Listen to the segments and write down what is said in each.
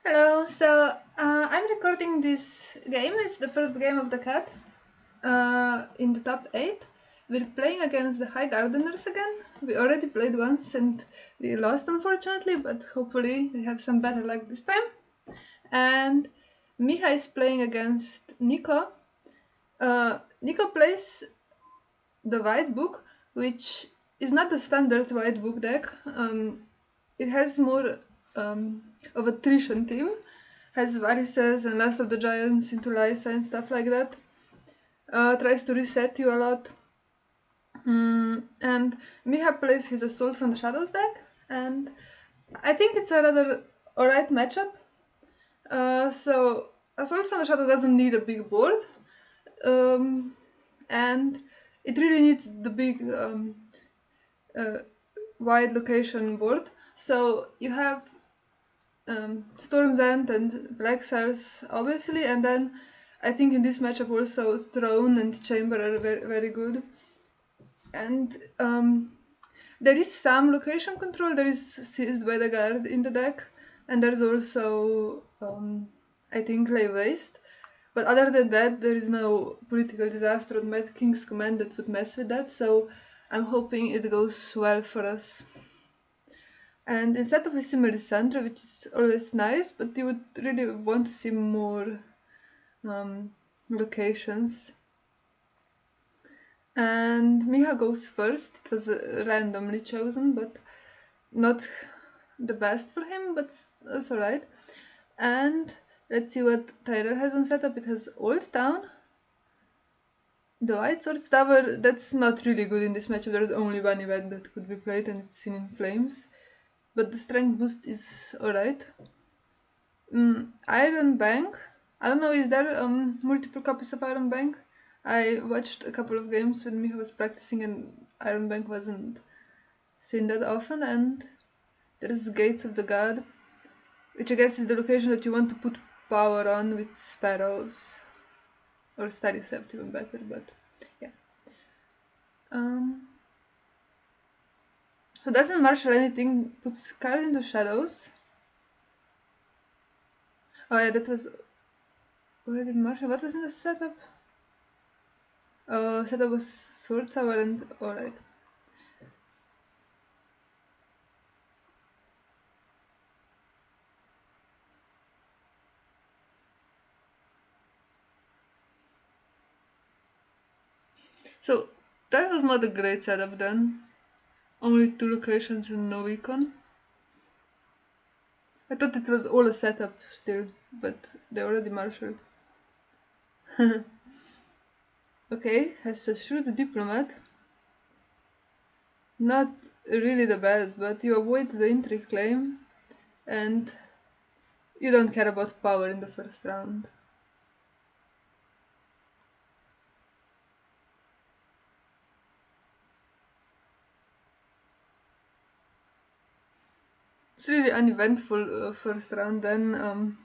Hello, I'm recording this game. It's the first game of the cat in the top 8. We're playing against the High Gardeners again. We already played once and we lost unfortunately, but hopefully we have some better luck this time. And Miha is playing against Nico. Nico plays the White Book, which is not the standard White Book deck. It has more of a attrition team, has varices and Last of the Giants into Lysa and stuff like that. Tries to reset you a lot. And Miha plays his Assault from the Shadows deck, and I think it's a rather alright matchup. So Assault from the Shadow doesn't need a big board, um, and it really needs the big uh, wide location board. So you have Storm's End and Black Cells, obviously, and then I think in this matchup also Throne and Chamber are very, very good. And there is some location control, there is Seized by the Guard in the deck, and there's also, I think, Lay Waste. But other than that, there is no political disaster on Mad King's command that would mess with that, so I'm hoping it goes well for us. And instead of a Melisandre, which is always nice, but you would really want to see more locations. And Miha goes first. It was randomly chosen, but not the best for him, but that's alright. And let's see what Tyrell has on setup. It has Old Town, the White Swords Tower. That's not really good in this matchup. There's only one event that could be played, and it's Seen in Flames. But the strength boost is alright. Iron Bank. I don't know, is there multiple copies of Iron Bank? I watched a couple of games when Miha was practicing and Iron Bank wasn't seen that often, and there's Gates of the God, which I guess is the location that you want to put power on with Sparrows. Or Staricept even better, but yeah. So doesn't marshal anything, puts card into shadows. Oh yeah, that was already marshal. What was in the setup? Oh, setup was Sword Tower and alright. So that was not a great setup then. Only two locations and no econ. I thought it was all a setup still, but they already marshaled. Okay, has a shrewd diplomat. Not really the best, but you avoid the intrigue claim and you don't care about power in the first round. It's really uneventful first round then.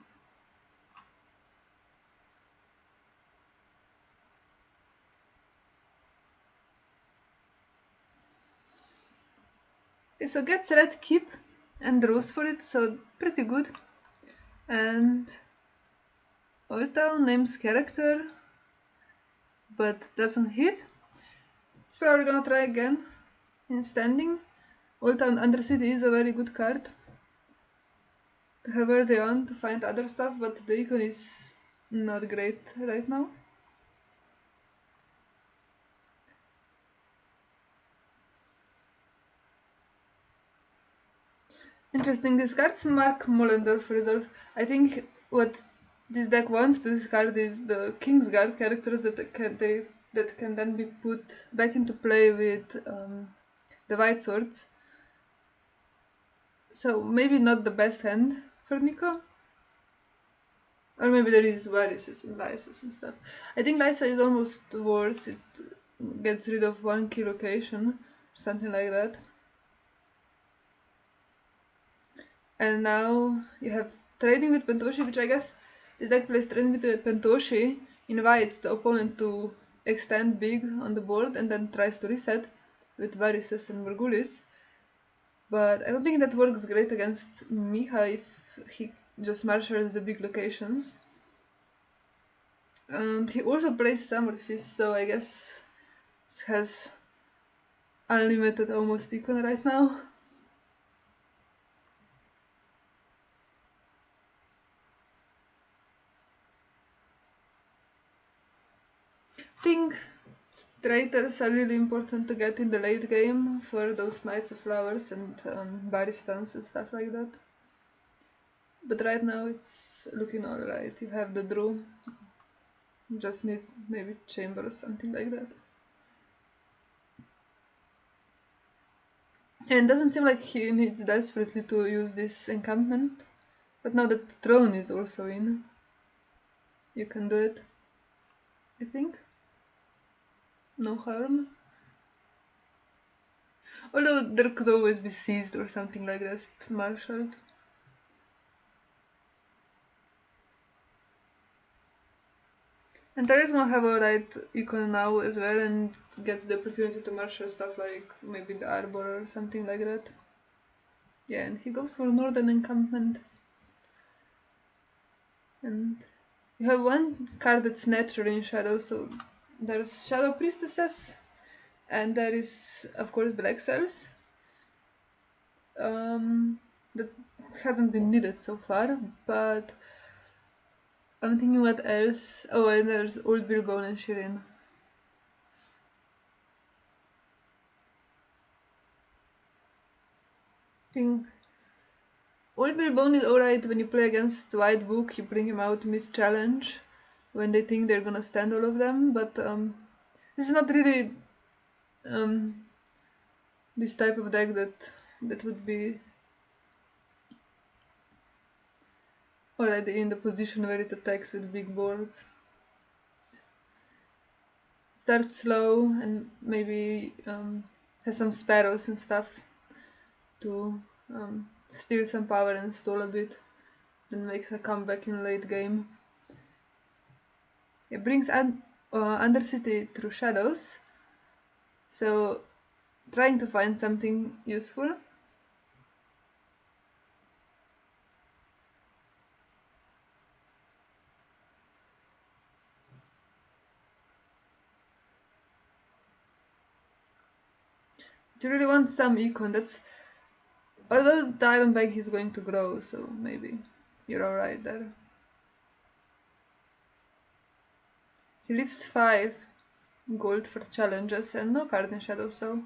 So gets red keep and draws for it, so pretty good. And Old Town names character, but doesn't hit. It's probably gonna try again in standing. Old Town Undercity is a very good card to have early on to find other stuff, but the icon is not great right now. Interesting, discards Mark Mollendorf reserve. I think what this deck wants to discard is the Kingsguard characters that can then be put back into play with the White Swords. So maybe not the best hand for Nico. Or maybe there is varices and Lysis and stuff. I think Lysa is almost worse. It gets rid of one key location, something like that. And now you have trading with Pentoshi, which I guess this deck plays trading with Pentoshi, invites the opponent to extend big on the board and then tries to reset with Varices and Morgulis. But I don't think that works great against Miha if he just marshals the big locations. And he also plays Summer Fist, so I guess it has unlimited almost econ right now. I think traitors are really important to get in the late game for those Knights of Flowers and Baristans and stuff like that. But right now it's looking alright. You have the Drew. Just need maybe Chamber or something like that. And it doesn't seem like he needs desperately to use this encampment. But now that the throne is also in, you can do it. I think. No harm. Although there could always be seized or something like that, marshaled. And Tyrell's gonna have a right econ now as well and gets the opportunity to marshal stuff like maybe the Arbor or something like that. Yeah, and he goes for Northern Encampment. And you have one card that's natural in Shadow, so there's Shadow Priestesses, and there is, of course, Black Cells. That hasn't been needed so far, but I'm thinking what else. Oh, and there's Old Billbone and Shirin. I think Old Billbone is alright when you play against White Book, you bring him out mid-challenge when they think they're gonna stand all of them, but this is not really this type of deck that would be already in the position where it attacks with big boards. Start slow and maybe has some sparrows and stuff to steal some power and stall a bit, then makes a comeback in late game. It brings Undercity through shadows, so trying to find something useful. You really want some econ. That's although the Iron Bank is going to grow, so maybe you're alright there. He leaves 5 gold for challenges and no card in shadow, so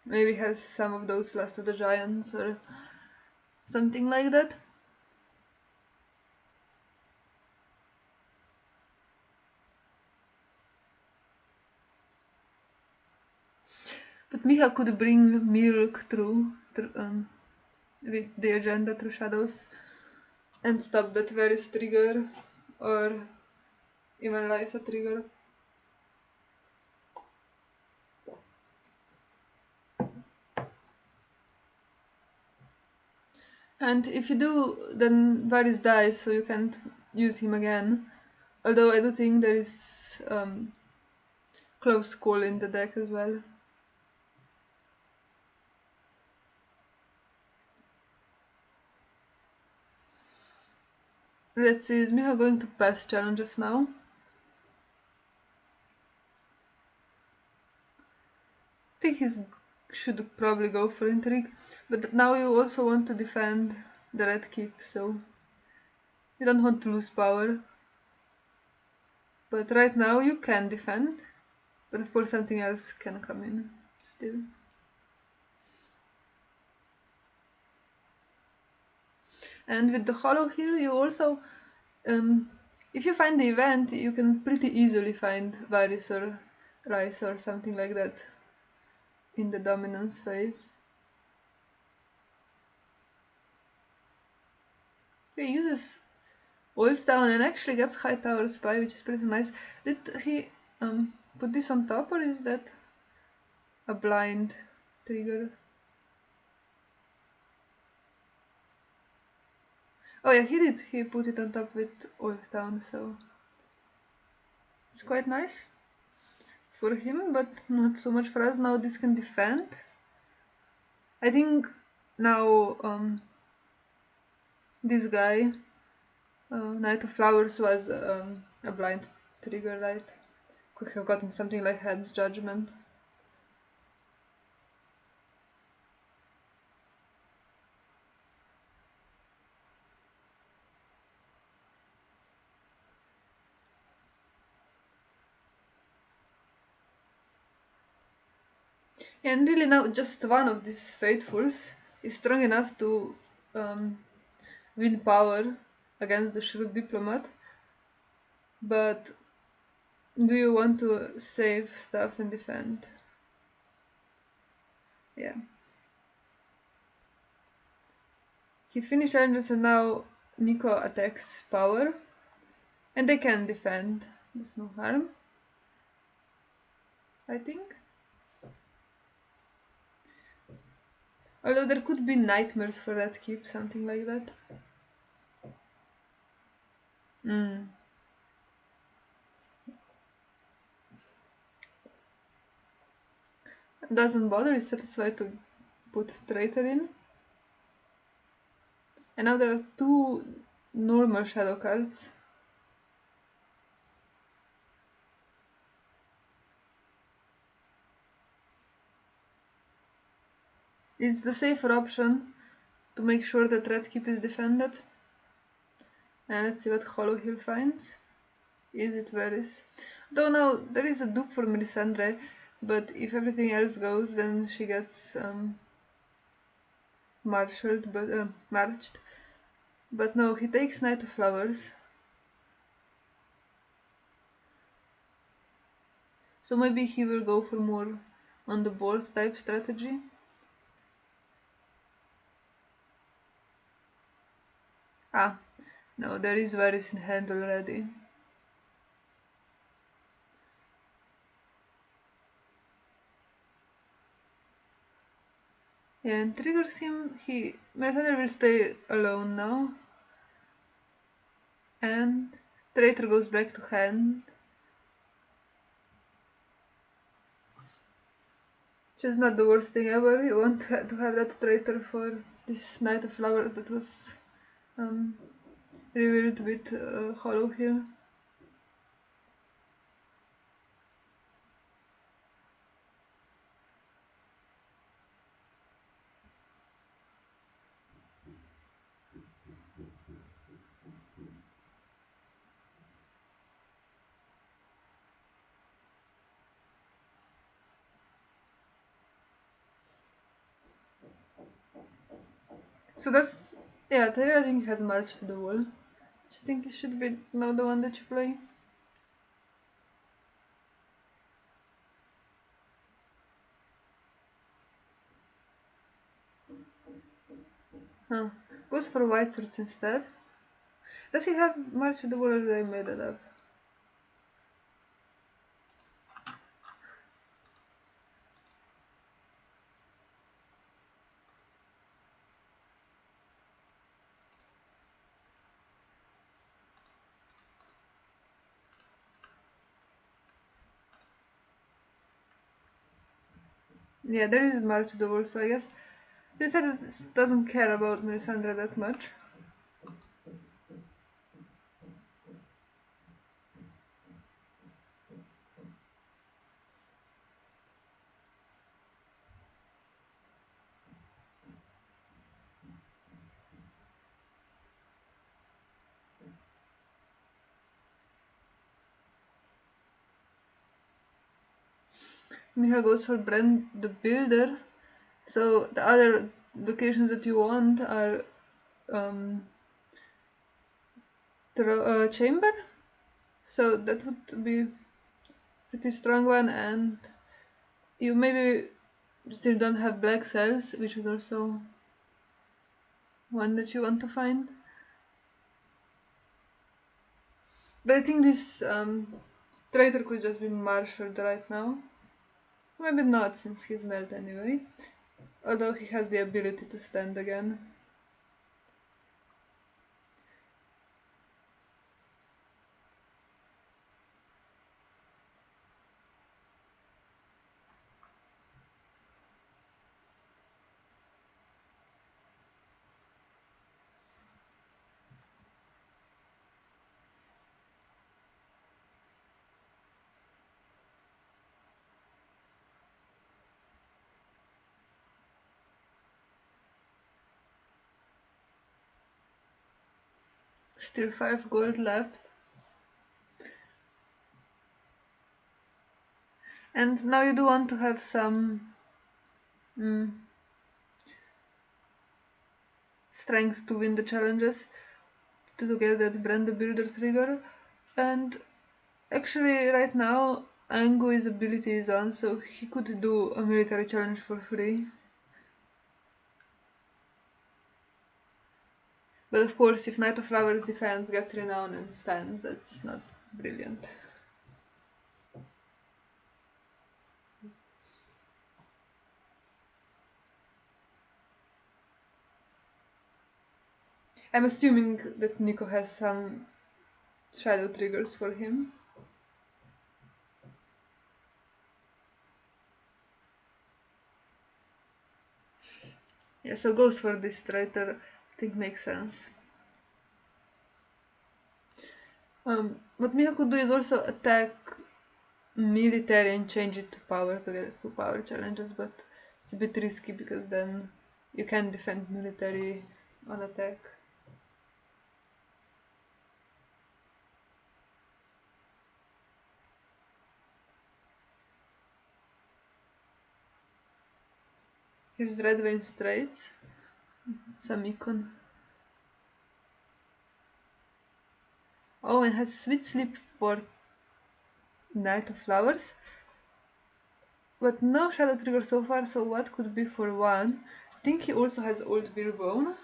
maybe has some of those Last of the Giants or something like that. But Miha could bring Milk through with the agenda through shadows and stop that Varys trigger or even Lysa trigger. And if you do, then Varys dies, so you can't use him again. Although I do think there is close call in the deck as well. Let's see, is Miha going to pass challenges now? I think he should probably go for intrigue, but now you also want to defend the red keep, so you don't want to lose power. But right now you can defend, but of course something else can come in still. And with the Hollow here, you also, if you find the event, you can pretty easily find Varys or Lysa or something like that in the dominance phase. He uses Old Town and actually gets High Tower Spy, which is pretty nice. Did he put this on top or is that a blind trigger? Oh yeah, he did. He put it on top with Old Town, so it's quite nice for him, but not so much for us. Now this can defend. I think now This guy, Knight of Flowers, was a blind trigger, right? Could have gotten something like Head's Judgment. And really now just one of these faithfuls is strong enough to um, win power against the shrewd diplomat, but do you want to save stuff and defend? Yeah. He finished challenges and now Nico attacks power, and they can defend. There's no harm, I think. Although there could be nightmares for that keep, something like that. Mm. Doesn't bother, is satisfied to put traitor in. And now there are two normal shadow cards. It's the safer option to make sure that red keep is defended. And let's see what Hollow Hill finds. Is it Varys? Though now there is a dupe for Melisandre, but if everything else goes, then she gets marched. But no, he takes Knight of Flowers. So maybe he will go for more on the board type strategy. Ah, no, there is Varys in hand already. Yeah, and triggers him. Melisandre will stay alone now. And traitor goes back to hand. Which is not the worst thing ever. You want to have that traitor for this Knight of Flowers that was um, revealed with Hollow Hill. So that's, yeah, Tyrell I think has marched to the wall. Which I think it should be now the one that you play. Huh. Goes for white swords instead. Does he have march to the wall or did I made that up? Yeah, there is march to the wall, so I guess they said it doesn't care about Melisandre that much. Miha goes for Brand the Builder. So the other locations that you want are chamber. So that would be pretty strong one, and you maybe still don't have black cells, which is also one that you want to find. But I think this traitor could just be marshaled right now. Maybe not, since he's knelt anyway. Although he has the ability to stand again. Still 5 gold left. And now you do want to have some strength to win the challenges, to get that brand the builder trigger. And actually right now Angui's ability is on, so he could do a military challenge for free. But of course, if Knight of Flowers defense gets renown and stands, that's not brilliant. I'm assuming that Nico has some shadow triggers for him. Yeah, so goes for this traitor. I think makes sense. What Miha could do is also attack military and change it to power to get 2 power challenges, but it's a bit risky because then you can defend military on attack. Here's Red Vein Straits, some icon. Oh, and has Sweet Sleep for Night of Flowers. But no shadow trigger so far, so what could be for 1? I think he also has Old Bill Bone.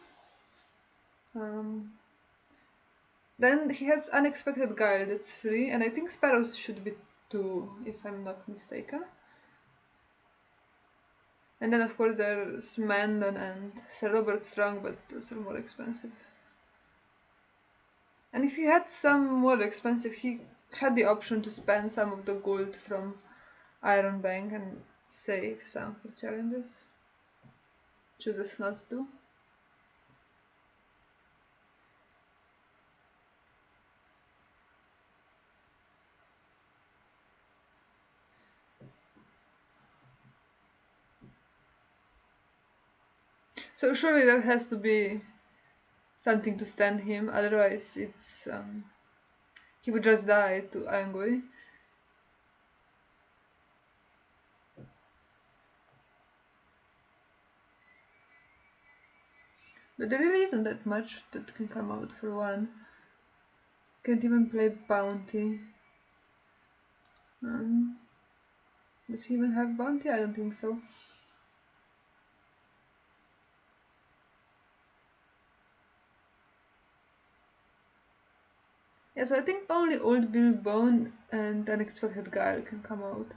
Then he has Unexpected Guile, that's 3, and I think Sparrows should be 2, if I'm not mistaken. And then of course there's Mandon and Sir Robert Strong, but those are more expensive. And if he had some more expensive, he had the option to spend some of the gold from Iron Bank and save some for challenges. Chooses not to. So surely there has to be something to stand him, otherwise it's he would just die to Angui. But there really isn't that much that can come out for 1. Can't even play Bounty. Does he even have Bounty? I don't think so. Yeah, so I think only Old Bill Bone and Unexpected Guile can come out.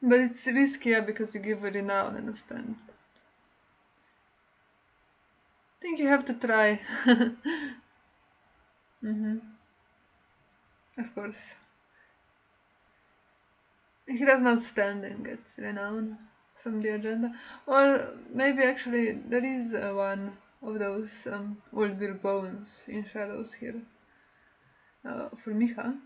But it's riskier because you give a renown and a stand. I think you have to try. Of course. He does not stand and gets renown from the agenda. Or maybe actually there is one of those Old Bill Bones in shadows here. For Miha.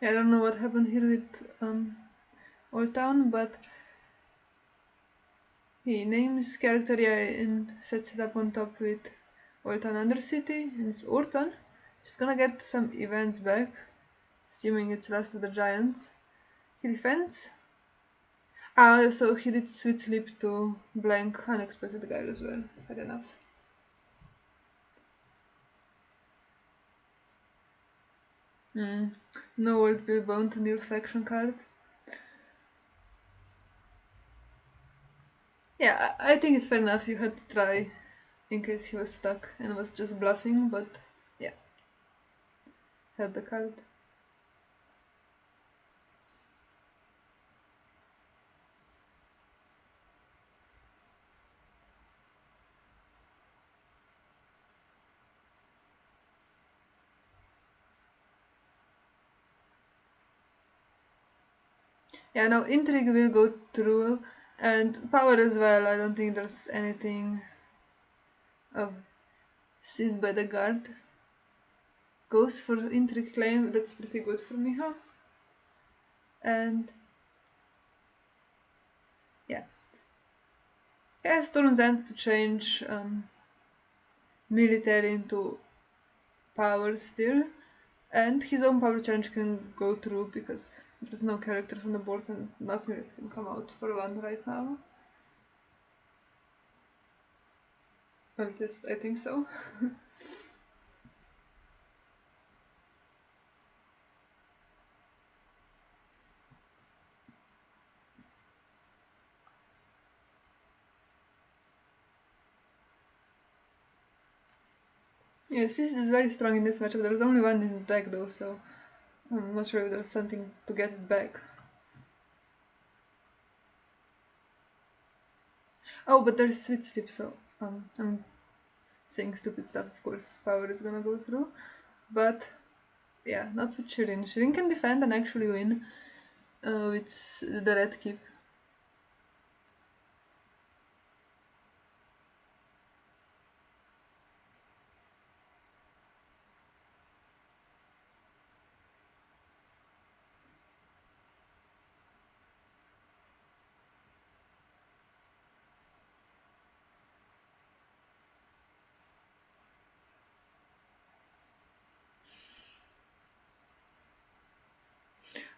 I don't know what happened here with Old Town, but he names character AI and sets it up on top with Old Town Undercity, and it's Orton. She's gonna get some events back, assuming it's Last of the Giants. He defends. So he did Sweet Sleep to blank Unexpected Guile as well. Fair enough. No Old Bill Bone to NiL faction card. Yeah, I think it's fair enough. You had to try in case he was stuck and was just bluffing, but yeah, had the card. Yeah, no, intrigue will go through, and power as well. I don't think there's anything of seized by the guard. Goes for intrigue claim, that's pretty good for Miha. And yeah. He has turns end to change military into power still. And his own power challenge can go through because there's no characters on the board and nothing that can come out for one right now. Or at least I think so. Yes, this is very strong in this matchup. There's only one in the deck though, so I'm not sure if there's something to get it back. Oh, but there's Sweet Sleep, so I'm saying stupid stuff, of course. Power is gonna go through. But yeah, not with Shirin. Shirin can defend and actually win with the red keep.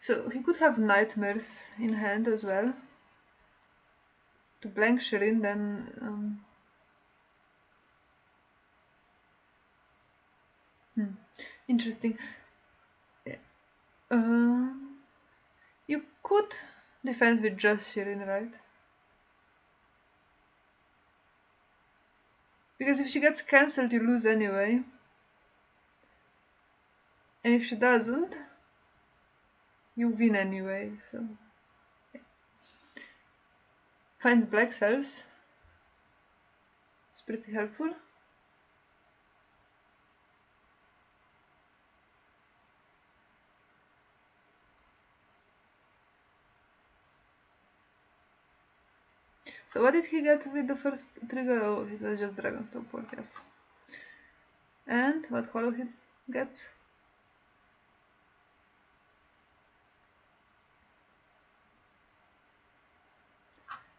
So he could have Nightmares in hand as well. To blank Shirin, then interesting. You could defend with just Shirin, right? Because if she gets cancelled, you lose anyway. And if she doesn't, you win anyway, so. Finds black cells. It's pretty helpful. So what did he get with the first trigger? Oh, it was just Dragonstone Port, yes. And what hollow he gets?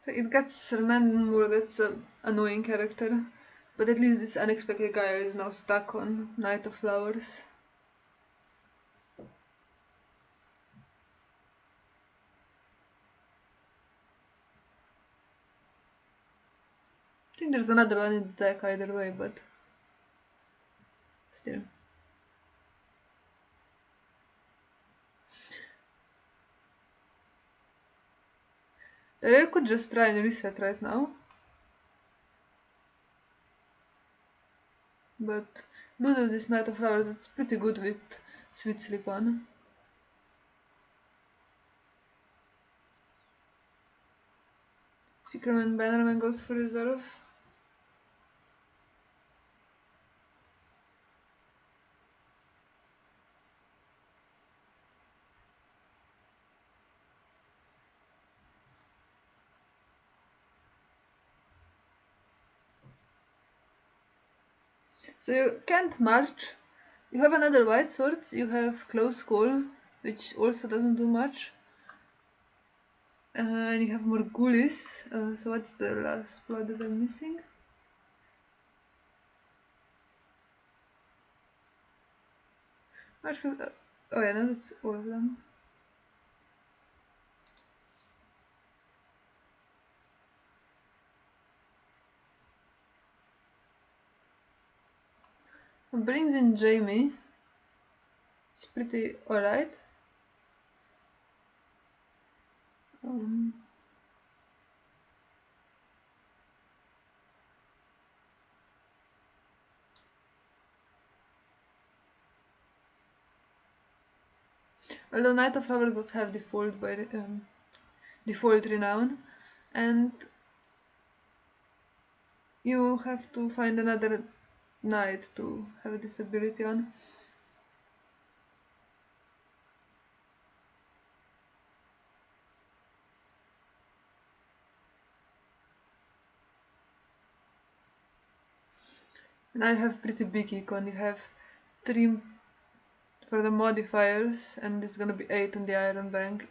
So it gets Sermanmur, that's an annoying character. But at least this unexpected guy is now stuck on Knight of Flowers. I think there's another one in the deck either way, but still. Tyrell could just try and reset right now. But loses this Knight of Flowers, it's pretty good with Sweet Sleep on. Fickerman Bannerman goes for reserve. So you can't march. You have another white swords, you have close call, which also doesn't do much. And you have Morgulis. So what's the last blood that I'm missing? Marshfield. Oh yeah, no, that's all of them. Brings in Jamie. It's pretty alright. Although Knight of Flowers does have default renown, and you have to find another knight to have this ability on. And I have pretty big econ. You have 3 for the modifiers, and it's gonna be 8 on the Iron Bank.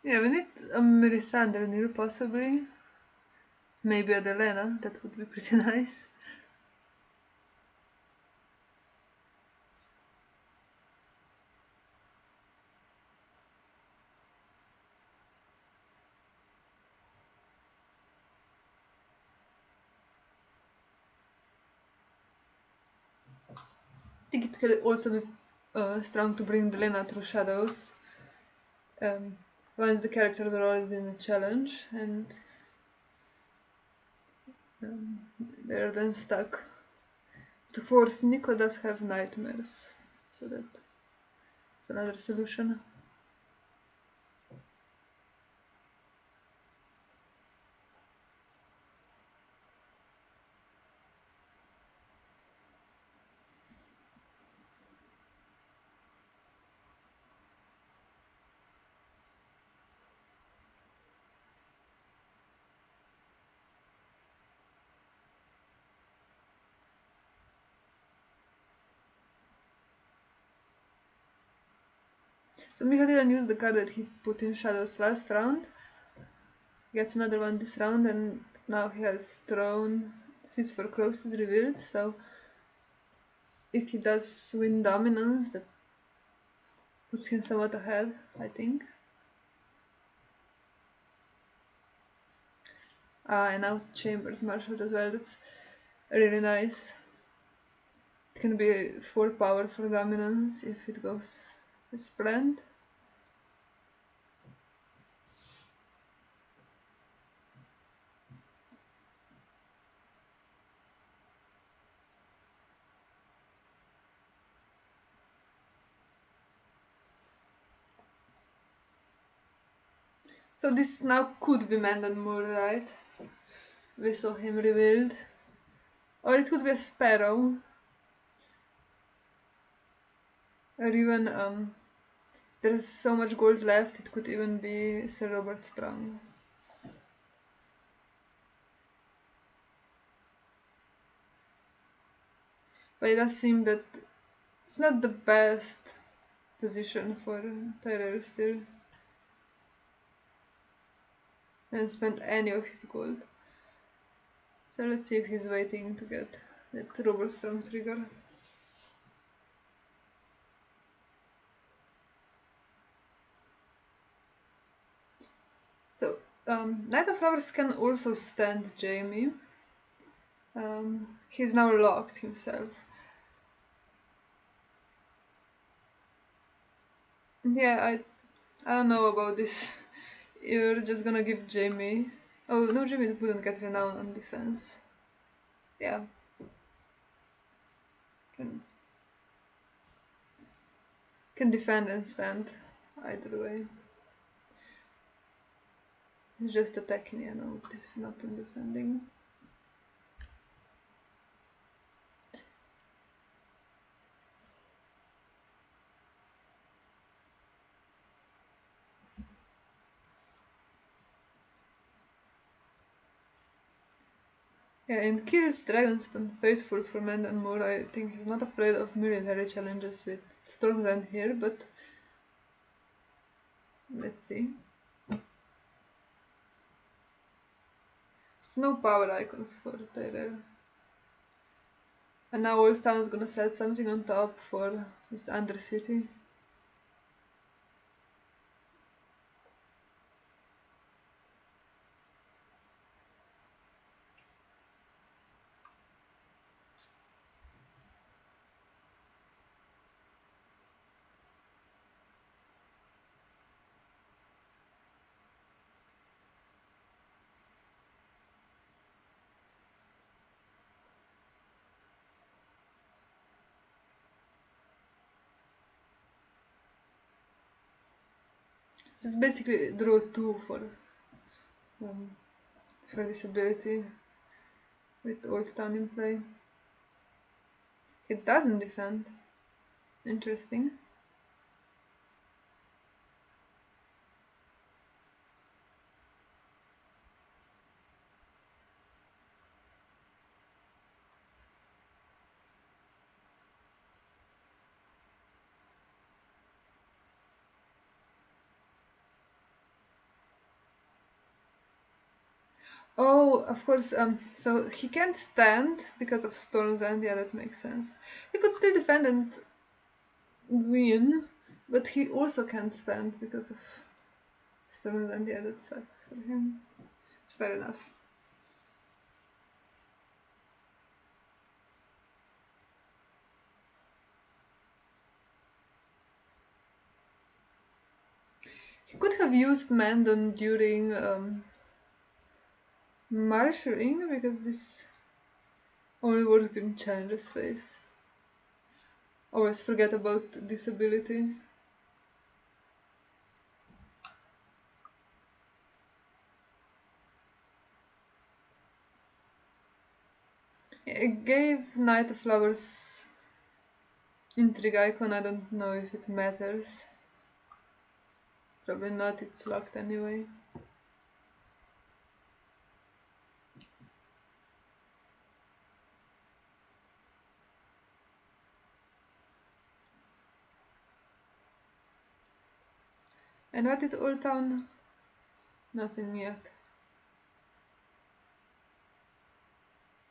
Yeah, we need a Melisandre NiL possibly. Maybe a Delena, that would be pretty nice. I think it could also be strong to bring Delena through shadows. Um, Once the characters are already in a challenge and they're then stuck. Of course, Nico does have nightmares, so that's another solution. So Miha didn't use the card that he put in shadows last round. Gets another one this round, and now he has thrown Fist for Crows is revealed, so if he does win dominance, that puts him somewhat ahead, I think. And now Chambers Marshal as well, that's really nice. It can be 4 power for dominance if it goes as planned. So this now could be Mandan Moore, right? We saw him revealed. Or it could be a Sparrow. Or even, there's so much gold left, it could even be Sir Robert Strong. But it does seem that it's not the best position for Tyrell still. And spent any of his gold. So let's see if he's waiting to get that Robert Strong trigger. So, Knight of Flowers can also stand Jamie. He's now locked himself. Yeah, I don't know about this. You're just gonna give Jamie... Oh, no, Jamie wouldn't get renown on defense. Yeah. Can defend and stand. Either way. He's just attacking, yeah, no, this is not on defending. Yeah, and kills Dragonstone, faithful for men and more. I think he's not afraid of military challenges with Storm's End here, but let's see. It's no power icons for Tyrell. And now Old Town's gonna set something on top for this Undercity. This is basically draw 2 for for this ability with Old Town in play. It doesn't defend. Interesting. Oh, of course. So he can't stand because of Storm's End. Yeah, that makes sense. He could still defend and win, but he also can't stand because of Storm's End. Yeah, that sucks for him. It's fair enough. He could have used Mandon during marshalling because this only works during Challenger's phase. Always forget about this ability. It gave Knight of Flowers intrigue icon. I don't know if it matters. Probably not, it's locked anyway. And what did Old Town? Nothing yet.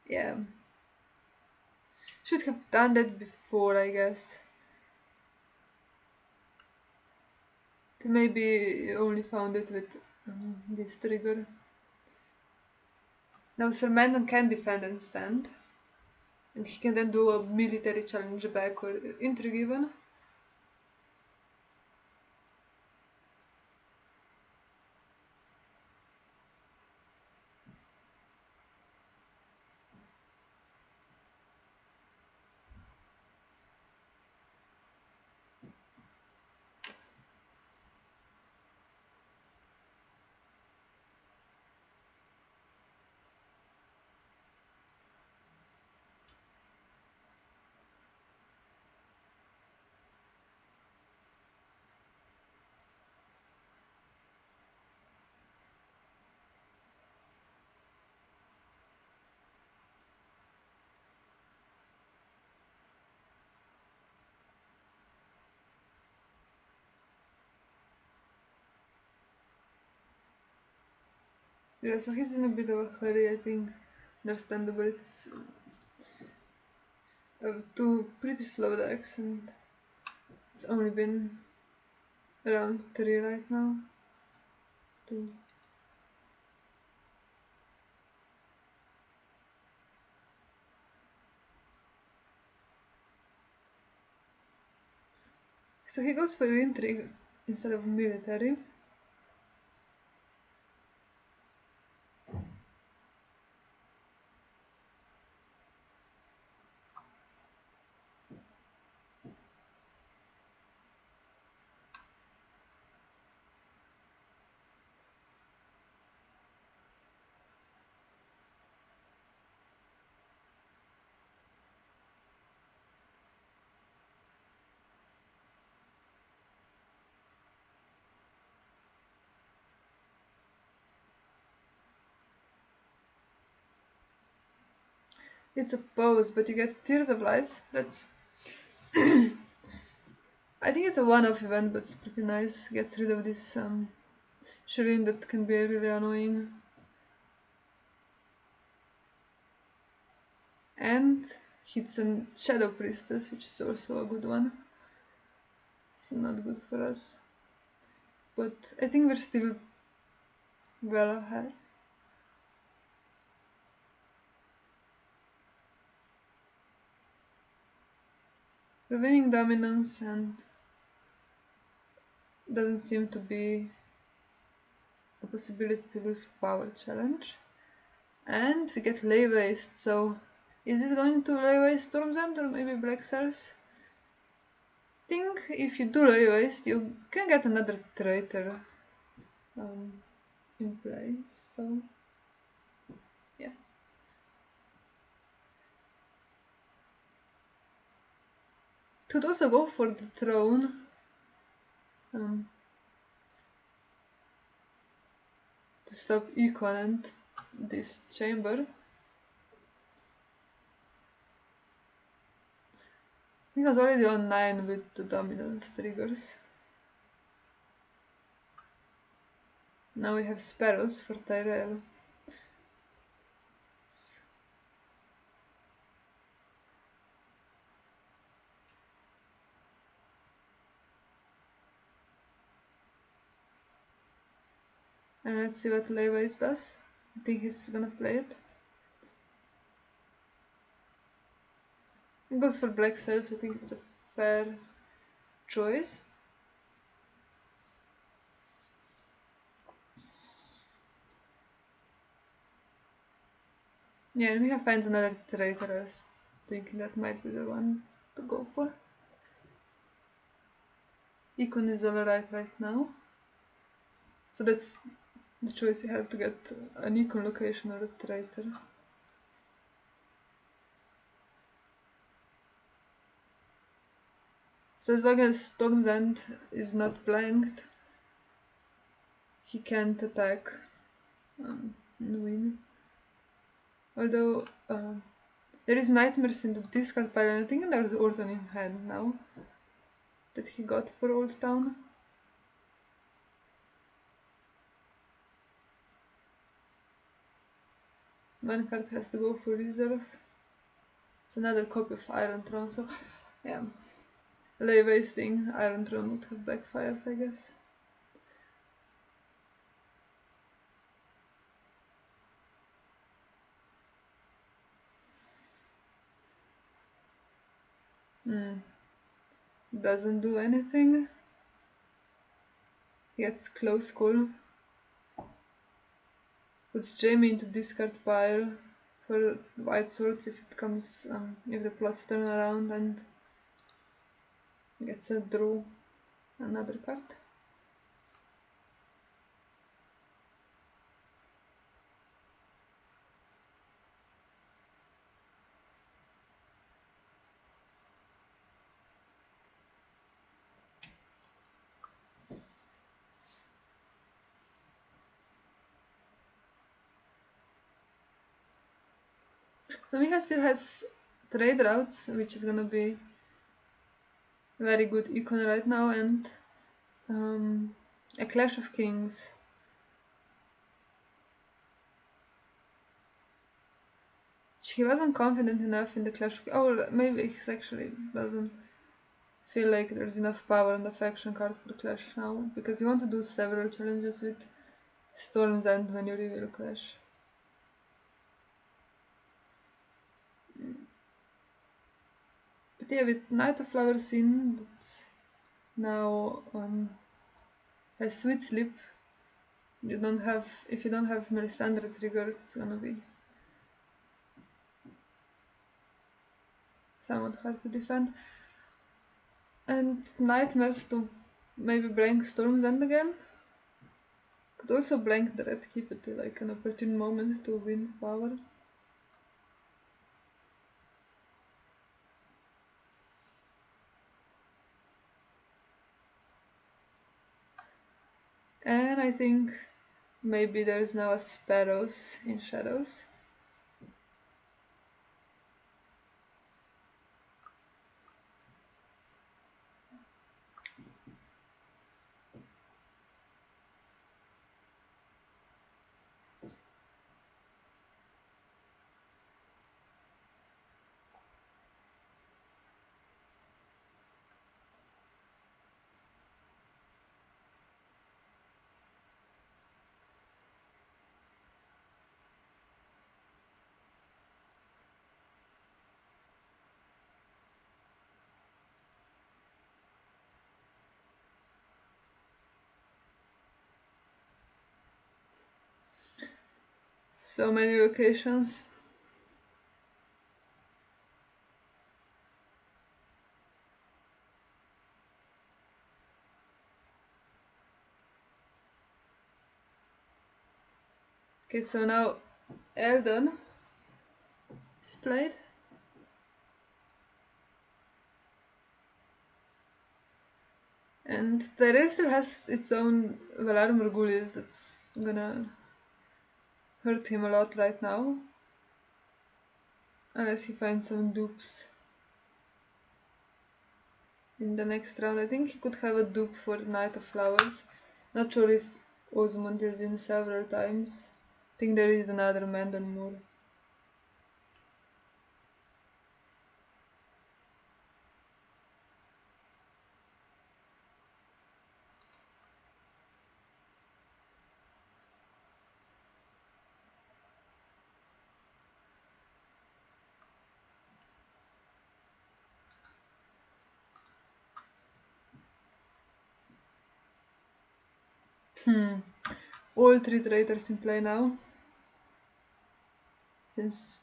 Yeah. Should have done that before, I guess. Maybe only found it with this trigger. Now Sir Mandon can defend and stand. And he can then do a military challenge back or intrigue even. Yeah, so he's in a bit of a hurry, I think. Understandable. It's two pretty slow decks, and it's only been around 3 right now. 2. So he goes for intrigue instead of military. It's a pose, but you get Tears of Lies. That's I think it's a one-off event, but it's pretty nice. Gets rid of this Shireen that can be really annoying. And hits a Shadow Priestess, which is also a good one. It's not good for us. But I think we're still well ahead. We're winning dominance and doesn't seem to be a possibility to lose power challenge. And we get lay waste, so is this going to lay waste Storm's End or maybe Black Cells? I think if you do lay waste, you can get another traitor in place. So Could also go for the throne. To stop Econ and this chamber. He was already on 9 with the dominance triggers. Now we have sparrows for Tyrell. And let's see what Levi's does. I think he's gonna play it. He goes for black cells. I think it's a fair choice. Yeah, and Miha finds another traitor. I was thinking that might be the one to go for. Econ is alright right now. So that's the choice you have to get an Econ location or a traitor. So as long as Storm's End is not blanked, he can't attack and win. Although there is Nightmares in the discard pile, and I think there's Orton in hand now that he got for Old Town. One card has to go for reserve. It's another copy of Iron Throne, so yeah. Lay wasting Iron Throne would have backfired, I guess. Doesn't do anything. Gets close call. Puts Jamie into discard pile for white swords if it comes, if the plots turn around, and gets a draw another card. So Miha still has trade routes, which is gonna be very good econ right now, and a Clash of Kings. He wasn't confident enough in the Clash of Kings. Oh, maybe he actually doesn't feel like there's enough power on the faction card for Clash now, because you want to do several challenges with Storm's End when you reveal Clash. But yeah, with Night of Flowers in, that's now has Sweet Sleep. You don't have, if you don't have Melisandre trigger, it's gonna be somewhat hard to defend. And Nightmares to maybe blank Storm's End again. Could also blank the Red Keep at like an opportune moment to win power. And I think maybe there's now a Sparrows in Shadows. So many locations. Okay, so now Eldon is played. And Tyrell still has its own Valar Morghulis that's gonna hurt him a lot right now. Unless he finds some dupes in the next round. I think he could have a dupe for Knight of Flowers. Not sure if Osmond is in several times. I think there is another Mandan Moor. All three traitors in play now. Seems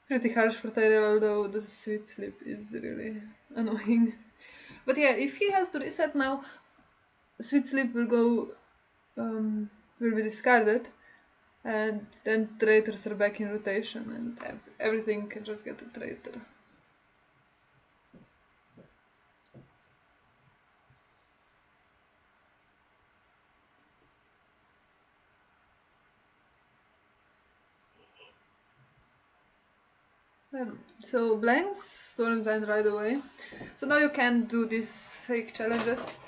pretty harsh for Tyrell, although the sweet sleep is really annoying. But yeah, if he has to reset now, sweet sleep will go, will be discarded, and then traitors are back in rotation, and everything can just get a traitor. So blanks storms in right away. So now you can't do these fake challenges,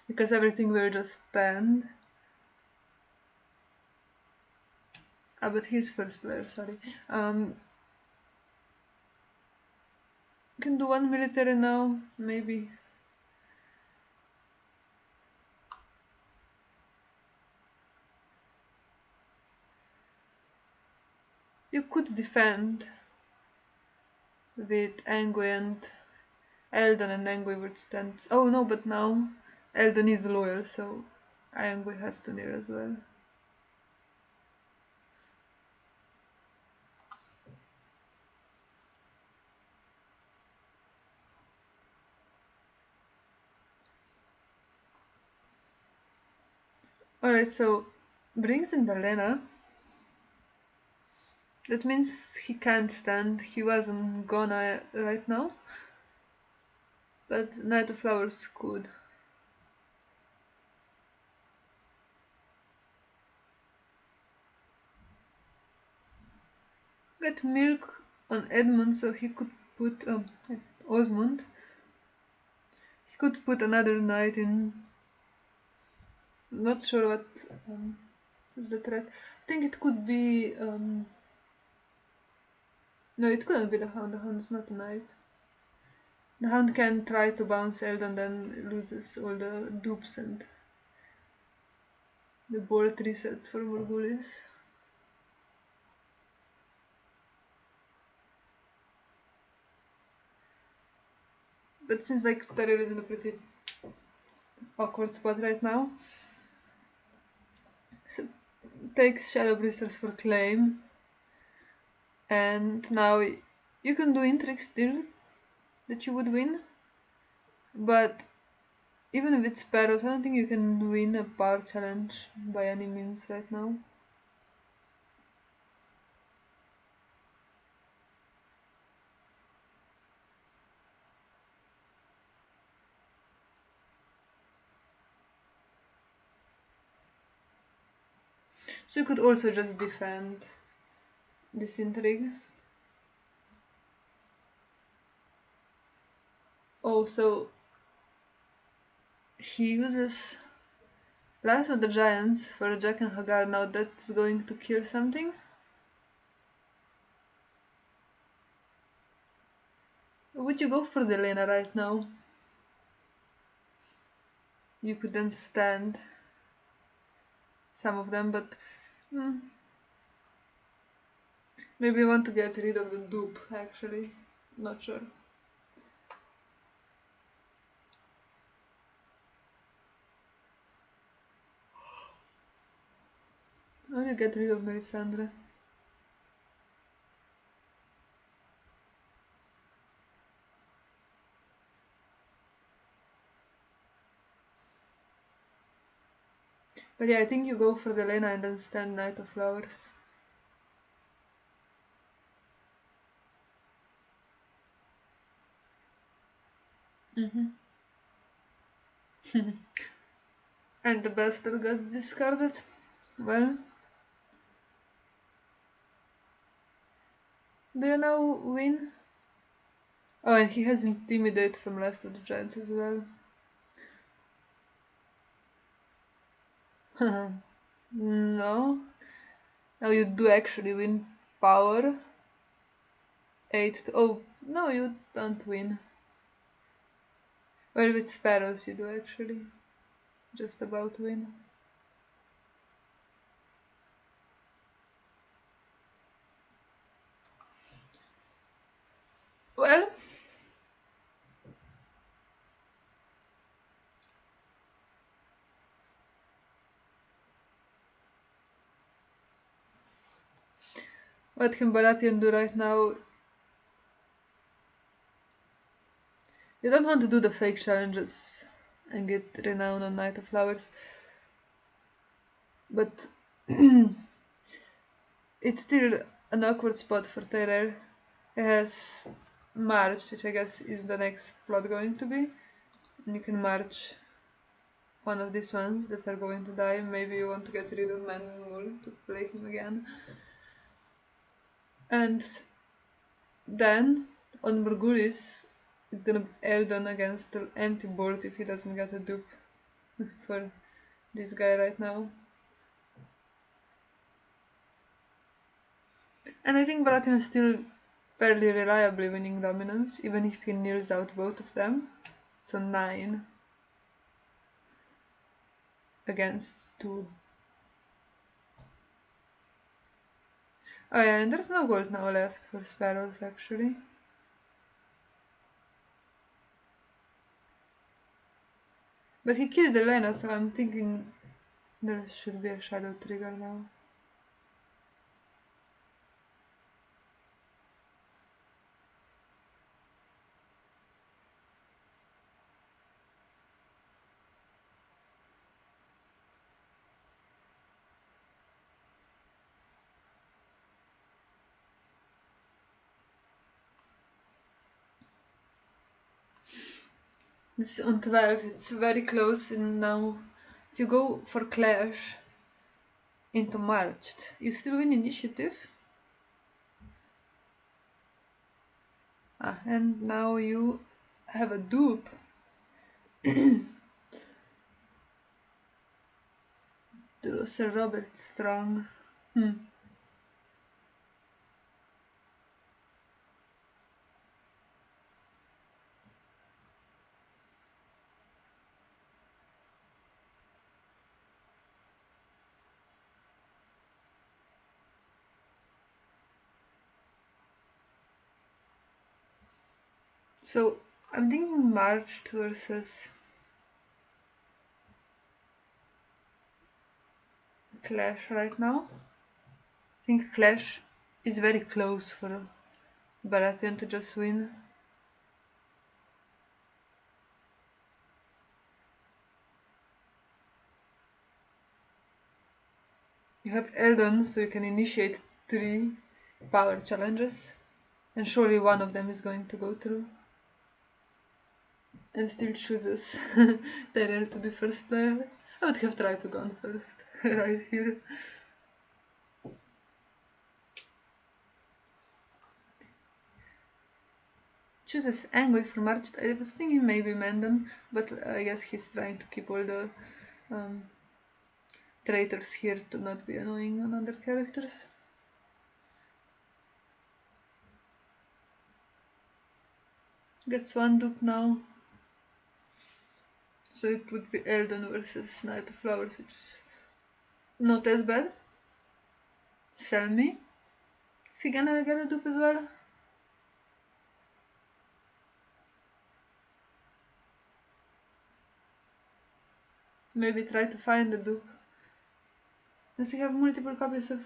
because everything will just stand. Ah, but he's first player, sorry. You can do one military now, maybe. You could defend with Angui and Eldon, and Angui would stand. Oh no, but now Eldon is loyal, so Angui has to kneel as well. Alright, so brings in Dalena. That means he can't stand. He wasn't gonna right now. But Knight of Flowers could. Get milk on Edmund so he could put Osmond. He could put another knight in. Not sure what is the threat. I think it could be. No, it couldn't be the Hound. The Hound's not a knight. The Hound can try to bounce Eldon, then loses all the dupes and the board resets for Morghulis. But since like Tyrell is in a pretty awkward spot right now, so takes Shadow Bristers for claim, and now you can do intrigue still that you would win, but even with Sparrows, I don't think you can win a power challenge by any means right now. So you could also just defend this intrigue. Also, he uses Last of the Giants for Jack and Hagar. Now that's going to kill something. Would you go for the Lena right now? You could then stand some of them, but maybe you want to get rid of the dupe, actually. Not sure. How do you get rid of Melisandre? But yeah, I think you go for the Lena and then stand Knight of Flowers. Mm-hmm. And the bastard gets discarded. Well, do you now win? Oh, and he has Intimidate from Last of the Giants as well. No. Now you do actually win power. 8 to. Oh, no, you don't win. Well, with sparrows you do actually. Just about win. Well, what can Baratheon do right now? You don't want to do the fake challenges and get renown on Night of Flowers, but it's still an awkward spot for Tyrell. He has March, which I guess is the next plot going to be. And you can march one of these ones that are going to die. Maybe you want to get rid of Man to play him again. And then on Morgulis, it's gonna be Eldon against the empty board if he doesn't get a dupe for this guy right now. And I think Baratheon is still fairly reliably winning dominance, even if he kneels out both of them. So 9 against 2. Oh yeah, and there's no gold now left for sparrows actually. But he killed Elena, so I'm thinking there should be a shadow trigger now. It's on 12, it's very close, and now if you go for Clash into Marched, you still win initiative. Ah, and now you have a dupe. To Sir Robert Strong. So I'm thinking Marched versus Clash right now. I think Clash is very close for Baratheon to just win. You have Eldon, so you can initiate 3 power challenges, and surely one of them is going to go through. And still chooses Tyrell to be first player. I would have tried to go on first, right here. Chooses Angway for March. I was thinking maybe Mendon, but I guess he's trying to keep all the um, traitors here to not be annoying on other characters. Gets 1 dupe now. So it would be Eldon versus Knight of Flowers, which is not as bad. Sell me. Is he gonna get a dupe as well? Maybe try to find the dupe. Does he have multiple copies of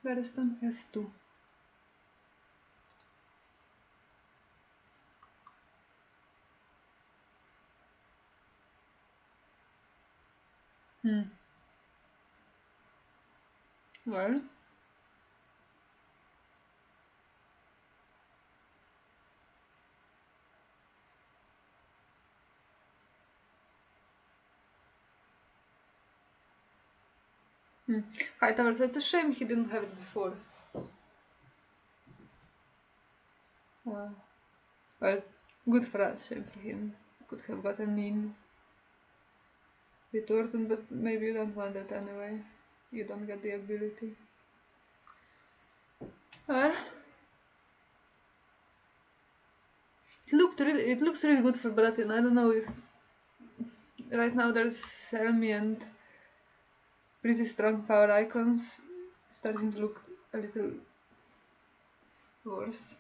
Baratheon? He has 2. Well, Hightower, so it's a shame he didn't have it before. Well, good for us, shame for him. Could have gotten NiL with Orton, but maybe you don't want that anyway. You don't get the ability. Well, it looks really good for Baratheon. I don't know if right now there's Selmy and pretty strong power icons starting to look a little worse.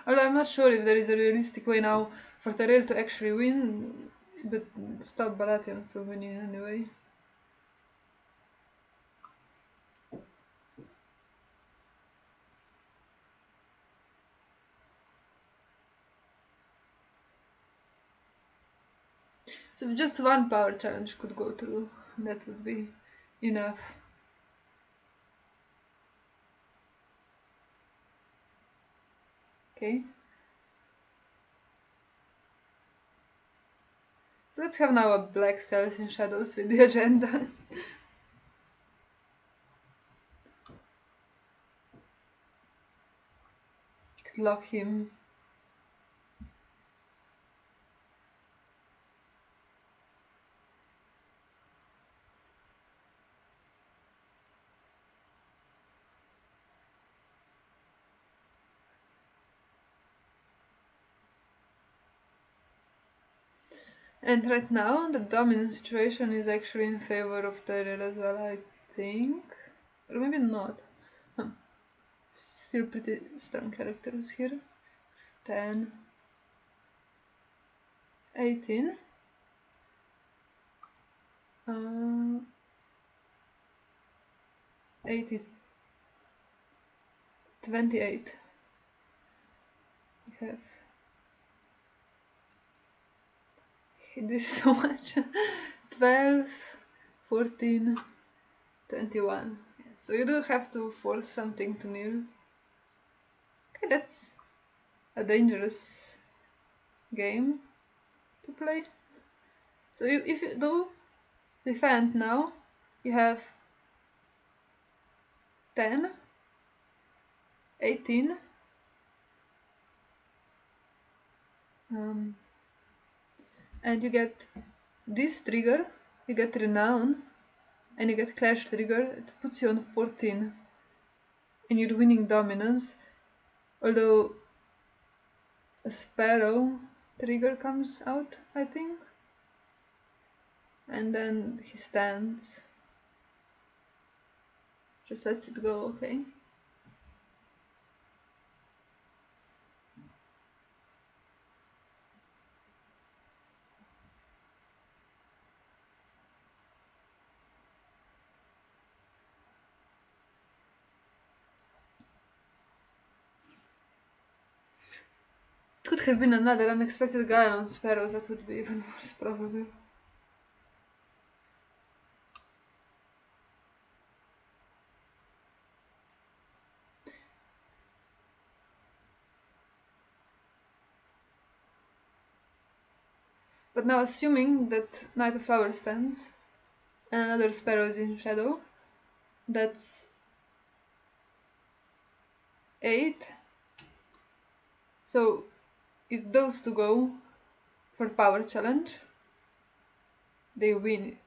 Although I'm not sure if there is a realistic way now for Tyrell to actually win, but stop Baratheon from winning anyway. So if just one power challenge could go through, that would be enough. Okay. So let's have now a black cells in shadows with the agenda. Lock him. And right now, the dominant situation is actually in favor of Tyrell as well, I think. Or maybe not. Still pretty strong characters here. 10, 18. 80, 28. We have hit this so much. 12, 14, 21. Yeah, so you do have to force something to NiL. Okay, that's a dangerous game to play. So if you do defend now, you have 10, 18, and you get this trigger, you get Renown, and you get Clash trigger. It puts you on 14, and you're winning dominance. Although a Sparrow trigger comes out, I think, and then he stands. Just lets it go, okay? Could have been another unexpected guy on Sparrows, that would be even worse, probably. But now, assuming that Knight of Flowers stands, and another Sparrow is in shadow, that's 8. So, if those two go for power challenge, they win.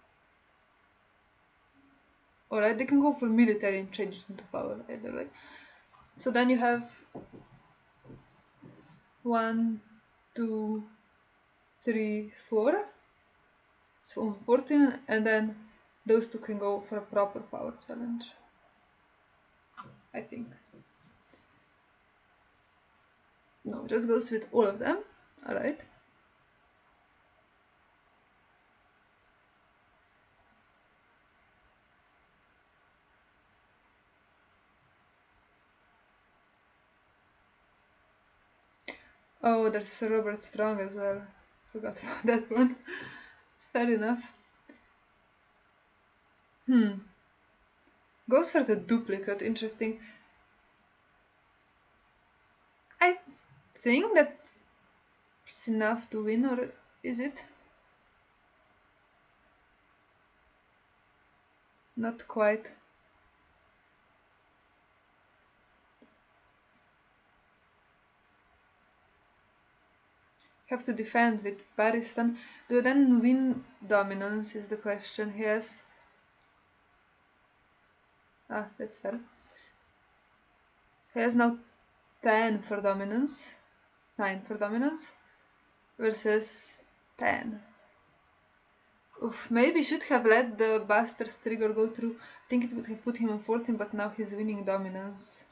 Alright, they can go for military and change it into power either way. So then you have 1, 2, 3, 4. So 14, and then those two can go for a proper power challenge. I think. No, it just goes with all of them. Alright. Oh, there's Robert Strong as well. Forgot about that one. It's fair enough. Goes for the duplicate, interesting. I think that's enough to win, or is it? Not quite. Have to defend with Baratheon. Do then win dominance is the question. Yes. Ah, that's fair. He has now 10 for dominance. 9 for dominance. Versus 10. Oof, maybe should have let the bastard trigger go through. I think it would have put him on 14, but now he's winning dominance.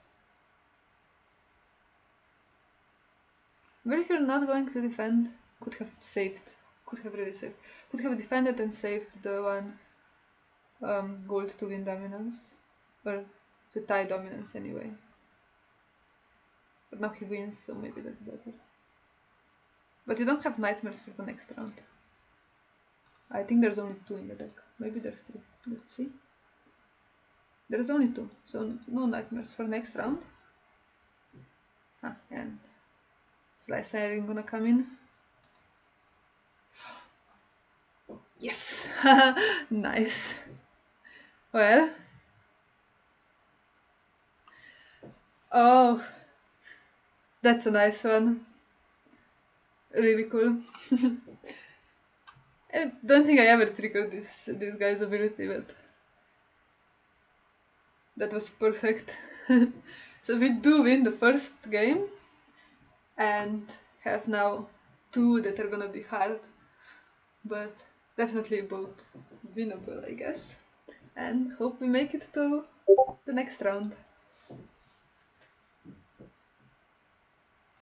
But if you're not going to defend, could have saved. Could have really saved. Could have defended and saved the one gold to win dominance. Or to tie dominance anyway. But now he wins, so maybe that's better. But you don't have nightmares for the next round. I think there's only 2 in the deck. Maybe there's 3. Let's see. There's only 2, so no nightmares for next round. And Slice Siren gonna come in. Yes! Nice. Well. Oh. That's a nice one. Really cool. I don't think I ever triggered this guy's ability, but that was perfect. So we do win the first game and have now 2 that are gonna be hard, but definitely both winnable, I guess. And hope we make it to the next round.